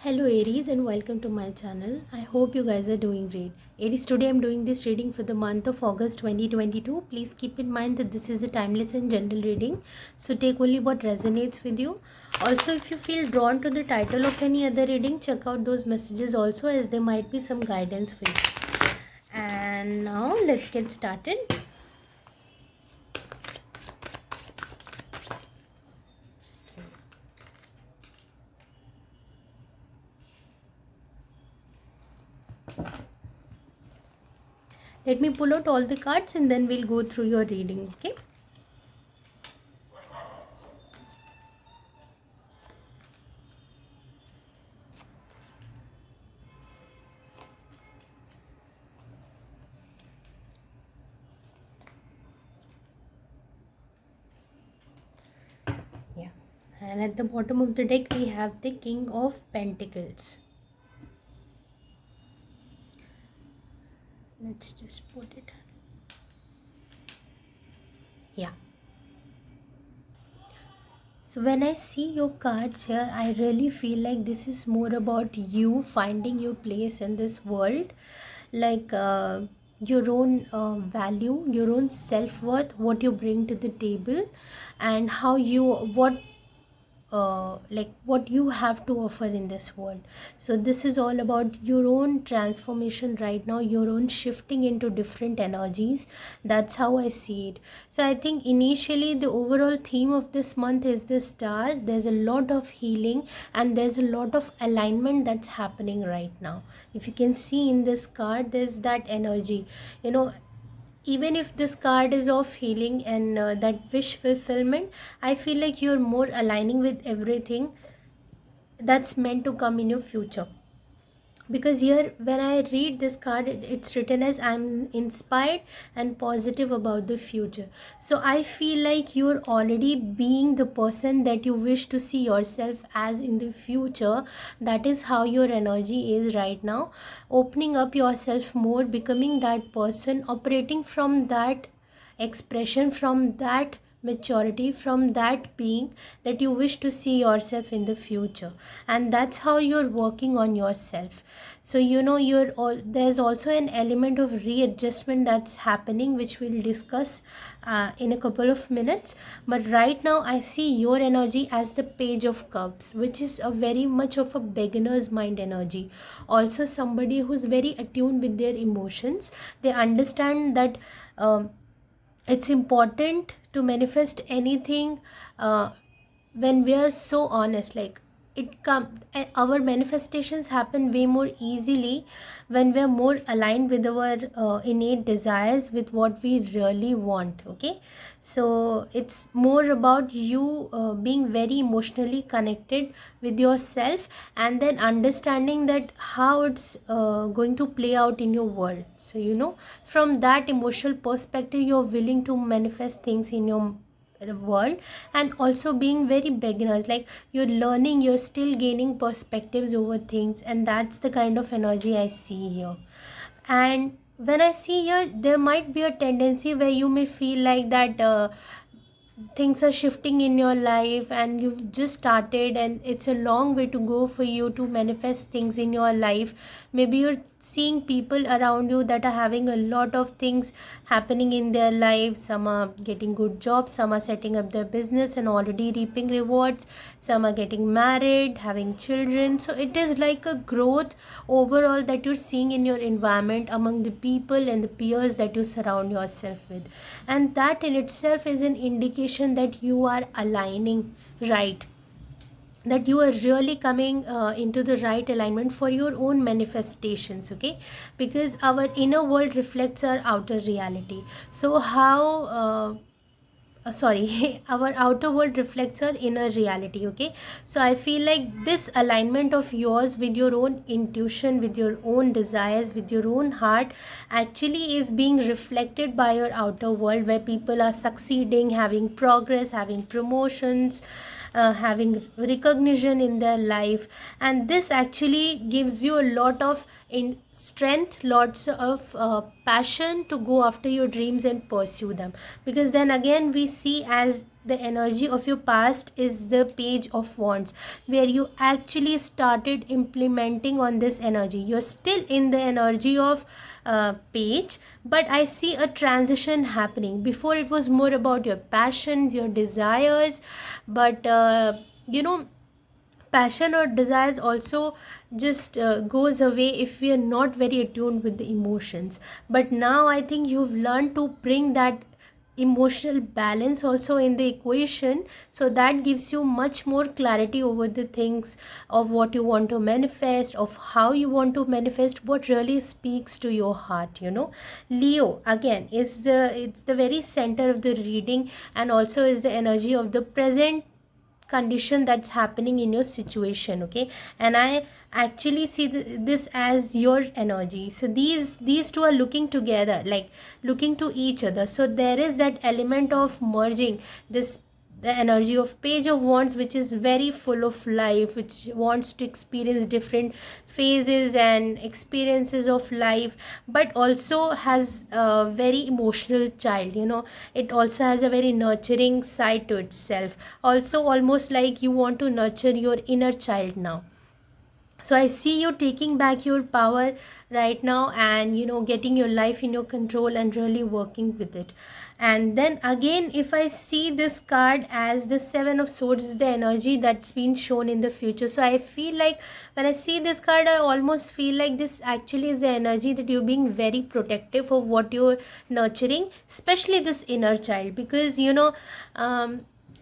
Hello Aries and welcome to my channel. I hope you guys are doing great. Aries, today I'm doing this reading for the month of August 2022. Please keep in mind that this is a timeless and general reading. So take only what resonates with you. Also, if you feel drawn to the title of any other reading, check out those messages also, as there might be some guidance for you. And now let's get started. Let me pull out all the cards and then we'll go through your reading, okay? Yeah. And at the bottom of the deck we have the King of Pentacles. Let's just put it. Yeah. So when I see your cards here, I really feel like this is more about you finding your place in this world, like your own value, your own self-worth, what you bring to the table, and how you like what you have to offer in this world. So this is all about your own transformation right now, your own shifting into different energies. That's how I see it. So I think initially the overall theme of this month is the star. There's a lot of healing and there's a lot of alignment that's happening right now. If you can see in this card, there's that energy, you know. Even if this card is of healing and that wish fulfillment, I feel like you're more aligning with everything that's meant to come in your future. Because here when I read this card, it's written as I'm inspired and positive about the future. So I feel like you're already being the person that you wish to see yourself as in the future. That is how your energy is right now, opening up yourself more, becoming that person, operating from that expression, from that maturity, from that being that you wish to see yourself in the future. And that's how you're working on yourself. So you're all, there's also an element of readjustment that's happening, which we'll discuss in a couple of minutes. But right now I see your energy as the Page of Cups, which is a very much of a beginner's mind energy. Also somebody who's very attuned with their emotions. They understand that it's important to manifest anything when we are so honest. Like our manifestations happen way more easily when we are more aligned with our innate desires, with what we really want. Okay, so it's more about you being very emotionally connected with yourself, and then understanding that how it's going to play out in your world. So from that emotional perspective, you're willing to manifest things in your world. And also being very beginners, like you're learning, you're still gaining perspectives over things, and that's the kind of energy I see here. And when I see here, there might be a tendency where you may feel like that things are shifting in your life and you've just started, and it's a long way to go for you to manifest things in your life. Maybe you're seeing people around you that are having a lot of things happening in their lives. Some are getting good jobs, some are setting up their business and already reaping rewards, some are getting married, having children. So it is like a growth overall that you're seeing in your environment, among the people and the peers that you surround yourself with. And that in itself is an indication that you are aligning right, that you are really coming into the right alignment for your own manifestations. Okay, because our inner world reflects our outer reality. So how sorry our outer world reflects our inner reality. Okay, so I feel like this alignment of yours with your own intuition, with your own desires, with your own heart, actually is being reflected by your outer world, where people are succeeding, having progress, having promotions, having recognition in their life. And this actually gives you a lot of strength, lots of passion to go after your dreams and pursue them. Because then again we see as the energy of your past is the Page of Wands, where you actually started implementing on this energy. You're still in the energy of Page, but I see a transition happening. Before it was more about your passions, your desires, but you know, passion or desires also just goes away if we are not very attuned with the emotions. But now I think you've learned to bring that emotional balance also in the equation, so that gives you much more clarity over the things of what you want to manifest, of how you want to manifest, what really speaks to your heart, you know. Leo again is it's the very center of the reading, and also is the energy of the present condition that's happening in your situation. Okay, and I actually see this as your energy. So these two are looking together, like looking to each other. So there is that element of merging this, the energy of Page of Wands, which is very full of life, which wants to experience different phases and experiences of life, but also has a very emotional child, you know. It also has a very nurturing side to itself, also almost like you want to nurture your inner child now. So I see you taking back your power right now, and you know, getting your life in your control and really working with it. And then again, if I see this card as the Seven of Swords, is the energy that's been shown in the future. So I feel like when I see this card, I almost feel like this actually is the energy that you're being very protective of what you're nurturing, especially this inner child, because you know,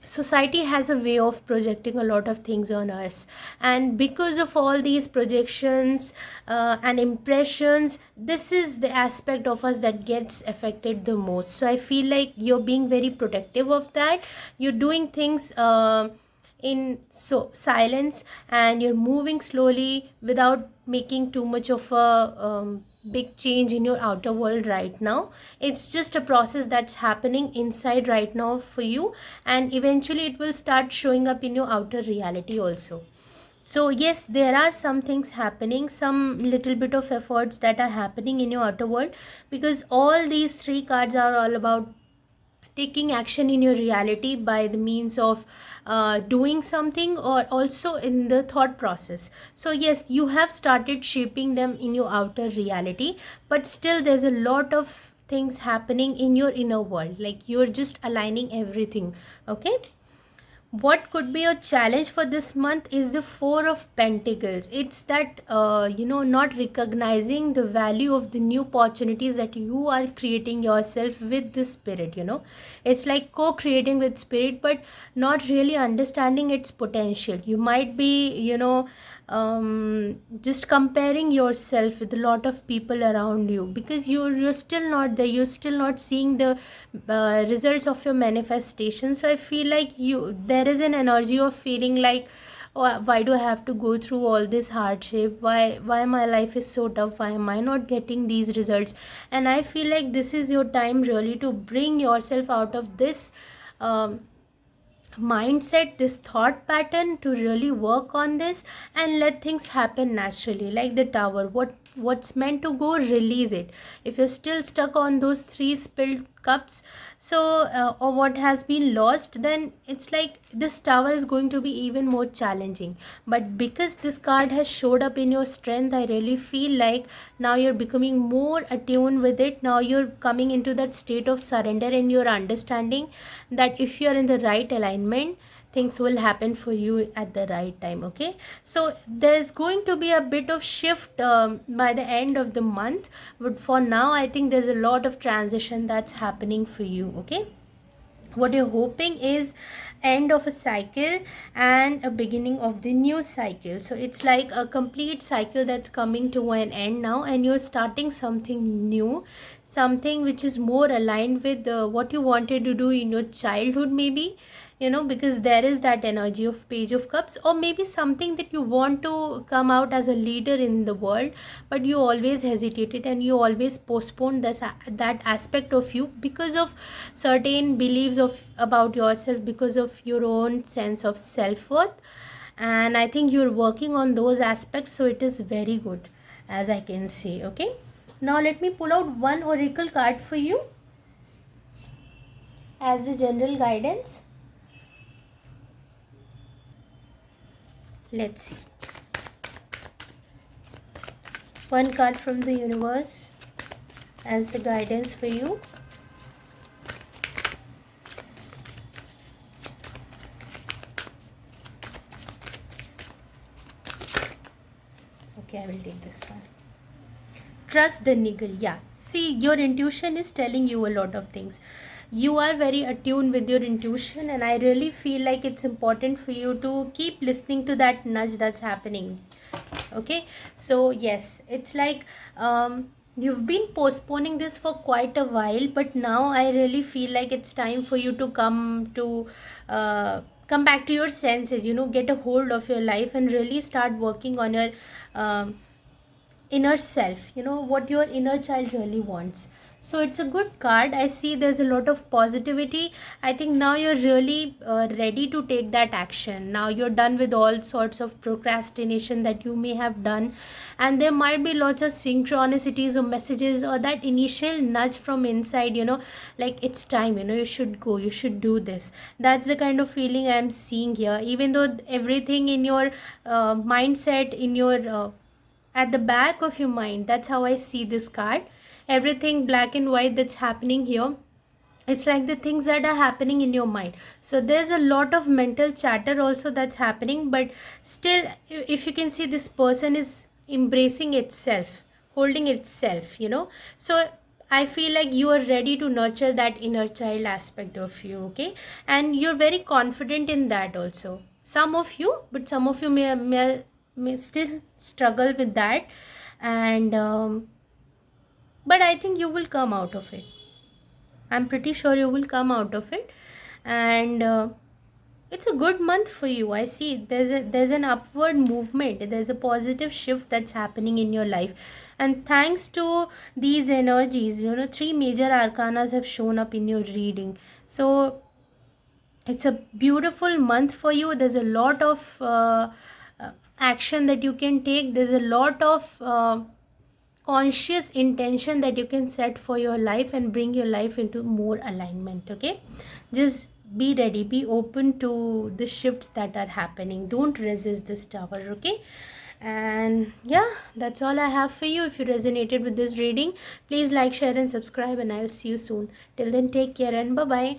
society has a way of projecting a lot of things on us, and because of all these projections and impressions, this is the aspect of us that gets affected the most. So I feel like you're being very protective of that. You're doing things in so silence, and you're moving slowly without making too much of a big change in your outer world right now. It's just a process that's happening inside right now for you, and eventually it will start showing up in your outer reality also. So yes, there are some things happening, some little bit of efforts that are happening in your outer world, because all these three cards are all about taking action in your reality by the means of doing something, or also in the thought process. So yes, you have started shaping them in your outer reality, but still there's a lot of things happening in your inner world, like you're just aligning everything. Okay, what could be a challenge for this month is the Four of Pentacles. It's that you know, not recognizing the value of the new opportunities that you are creating yourself with the spirit, you know. It's like co-creating with spirit, but not really understanding its potential. You might be, you know, just comparing yourself with a lot of people around you, because you're still not there, you're still not seeing the results of your manifestation. So I feel like there is an energy of feeling like, oh, why do I have to go through all this hardship, why my life is so tough, why am I not getting these results? And I feel like this is your time really to bring yourself out of this um, mindset, this thought pattern, to really work on this and let things happen naturally. Like the Tower, what's meant to go, release it. If you're still stuck on those three spilled cups, so or what has been lost, then it's like this Tower is going to be even more challenging. But because this card has showed up in your strength, I really feel like now you're becoming more attuned with it. Now you're coming into that state of surrender, and you're understanding that if you're in the right alignment, things will happen for you at the right time. Okay, so there's going to be a bit of shift by the end of the month, but for now I think there's a lot of transition that's happening for you. Okay, what you're hoping is end of a cycle and a beginning of the new cycle. So it's like a complete cycle that's coming to an end now, and you're starting something new, something which is more aligned with what you wanted to do in your childhood, maybe, you know, because there is that energy of Page of Cups, or maybe something that you want to come out as a leader in the world, but you always hesitated and you always postponed that aspect of you because of certain beliefs of about yourself, because of your own sense of self-worth. And I think you're working on those aspects, so it is very good, as I can see. Okay, now let me pull out one oracle card for you as the general guidance. Let's see. One card from the universe as the guidance for you. Okay, I will take this one. Trust the niggle. Yeah, see, your intuition is telling you a lot of things. You are very attuned with your intuition, and I really feel like it's important for you to keep listening to that nudge that's happening. Okay, so yes, it's like you've been postponing this for quite a while, but now I really feel like it's time for you to come back to your senses, get a hold of your life and really start working on your um, inner self, what your inner child really wants. So it's a good card. I see there's a lot of positivity. I think now you're really ready to take that action. Now you're done with all sorts of procrastination that you may have done, and there might be lots of synchronicities or messages or that initial nudge from inside, like it's time, you should go, you should do this. That's the kind of feeling I'm seeing here, even though everything in your mindset, in your at the back of your mind, that's how I see this card. Everything black and white that's happening here, it's like the things that are happening in your mind. So there's a lot of mental chatter also that's happening, but still, if you can see, this person is embracing itself, holding itself, so I feel like you are ready to nurture that inner child aspect of you. Okay, and you're very confident in that also, some of you, but some of you may still struggle with that. And but I think you will come out of it. I'm pretty sure you will come out of it. And it's a good month for you. I see there's an upward movement, there's a positive shift that's happening in your life. And thanks to these energies, three major arcanas have shown up in your reading. So it's a beautiful month for you. There's a lot of action that you can take. There's a lot of conscious intention that you can set for your life and bring your life into more alignment. Okay, just be ready, be open to the shifts that are happening. Don't resist this tower. Okay, and yeah, that's all I have for you. If you resonated with this reading, please like, share and subscribe, and I'll see you soon. Till then, take care and bye bye.